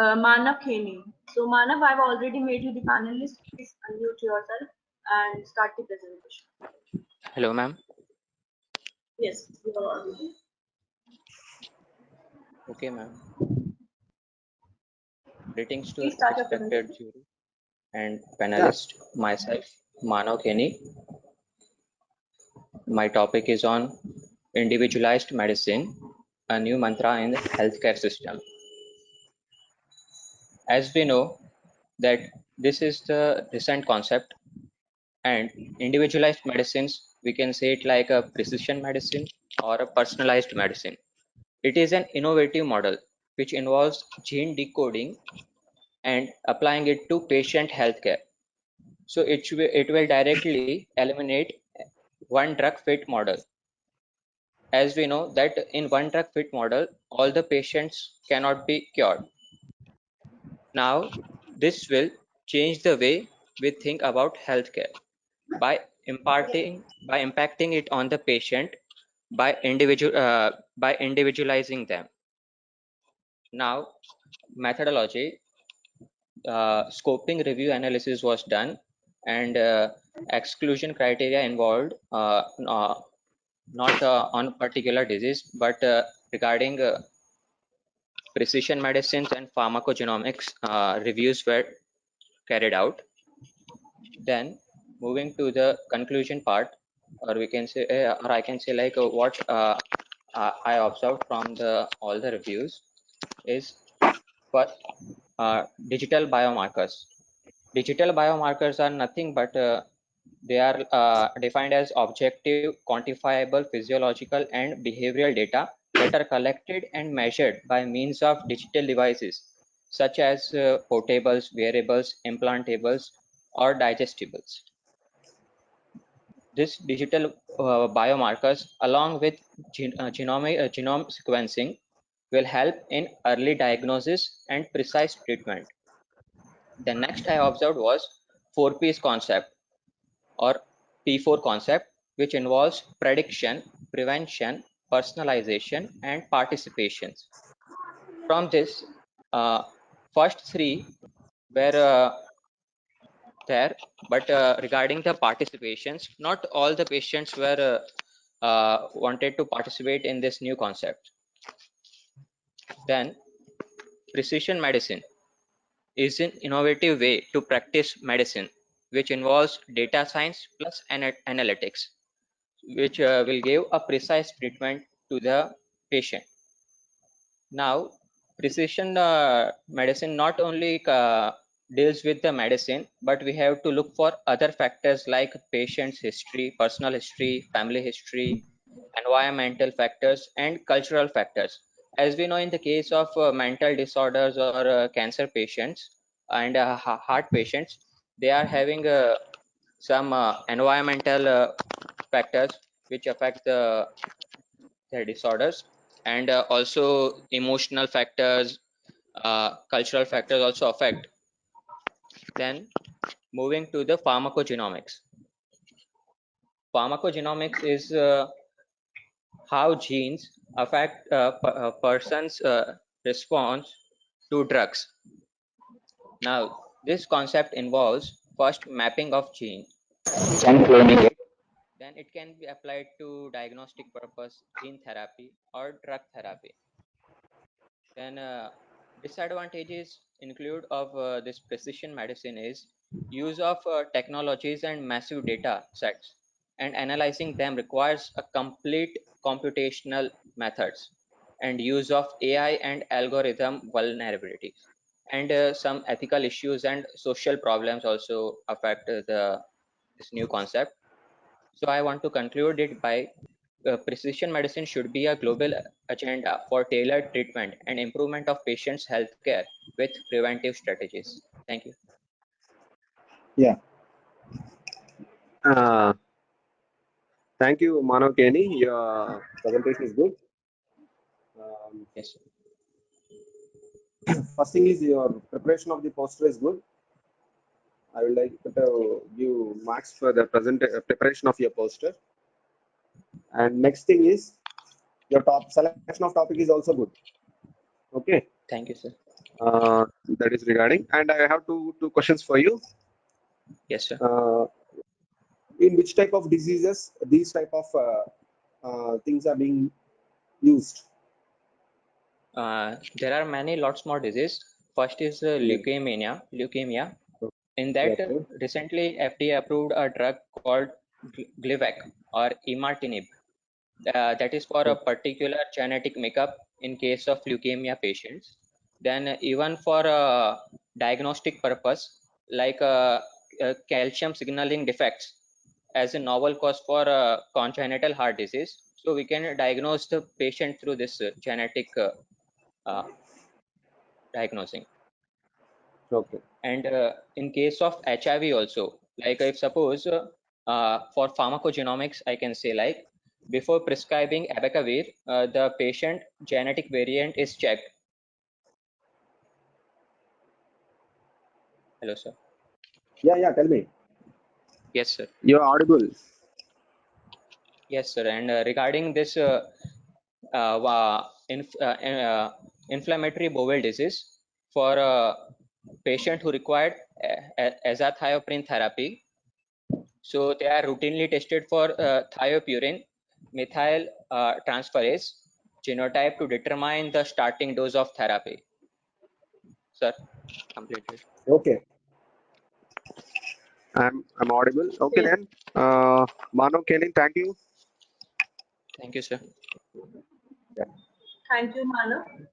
Manav Kheni. So Manav, I've already made you the panelist. Please unmute yourself and start the presentation. Hello, ma'am. Yes, you are audible. Okay, ma'am. Greetings to Please start your respected presentation. jury and panelist. Myself, Manav Kheni. My topic is on individualized medicine, a new mantra in the healthcare system. As we know that this is the recent concept, and individualized medicines, we can say it like a precision medicine or a personalized medicine. It is an innovative model which involves gene decoding and applying it to patient healthcare. So it will directly eliminate one drug fit model. As we know that in one drug fit model, all the patients cannot be cured. Now, this will change the way we think about healthcare by impacting it on the patient by individualizing them. Now, methodology, scoping review analysis was done, and exclusion criteria involved not on particular disease, but regarding precision medicines and pharmacogenomics reviews were carried out. Then moving to the conclusion part, or we can say, or I can say like what I observed from all the reviews is first digital biomarkers. Digital biomarkers are nothing but they are defined as objective, quantifiable, physiological, and behavioral data that are collected and measured by means of digital devices such as portables, wearables, implantables, or digestibles. This digital biomarkers, along with genome sequencing, will help in early diagnosis and precise treatment. The next I observed was 4P's concept, or P4 concept, which involves prediction, prevention, personalization, and participation. From this, first three were there, but regarding the participations, not all the patients were wanted to participate in this new concept. Then, precision medicine is an innovative way to practice medicine, which involves data science plus analytics, which will give a precise treatment to the patient. Now, precision medicine not only deals with the medicine, but we have to look for other factors like patient's history, personal history, family history, environmental factors, and cultural factors. As we know, in the case of mental disorders or cancer patients and heart patients, they are having some environmental factors which affect their disorders, and also emotional factors, cultural factors also affect. Then moving to the pharmacogenomics. Pharmacogenomics is how genes affect a person's response to drugs. Now, this concept involves first mapping of gene, then cloning it, then it can be applied to diagnostic purpose, gene therapy, or drug therapy. Then disadvantages include of this precision medicine is use of technologies and massive data sets, and analyzing them requires a complete computational methods and use of AI and algorithm vulnerabilities, and some ethical issues and social problems also affect this new concept. So I want to conclude it by precision medicine should be a global agenda for tailored treatment and improvement of patients' healthcare with preventive strategies. Thank you. Yeah. Thank you, Manav Kheni. Your presentation is good. Yes. First thing is your preparation of the poster is good. I would like to give marks for the preparation of your poster. And next thing is your selection of topic is also good. Okay. Thank you, sir. That is regarding. And I have two questions for you. Yes, sir. In which type of diseases these type of things are being used? There are many lots more diseases. First is leukemia. In that, Okay. recently FDA approved a drug called Glivec or imatinib. That is for a particular genetic makeup in case of leukemia patients. Then even for diagnostic purpose, like calcium signaling defects as a novel cause for congenital heart disease. So we can diagnose the patient through this genetic diagnosing. Okay. And in case of HIV also, like if suppose for pharmacogenomics, I can say like before prescribing abacavir, the patient genetic variant is checked. Hello, sir. Yeah, tell me. Yes, sir. You're audible. Yes, sir. And regarding this inflammatory bowel disease, for a patient who required azathioprine therapy, so they are routinely tested for thiopurine methyl transferase genotype to determine the starting dose of therapy. Sir, completed. Okay. I'm audible. Okay Okay. then. Mano, Kelin, thank you. Thank you, sir. Yeah. Thank you, Manav.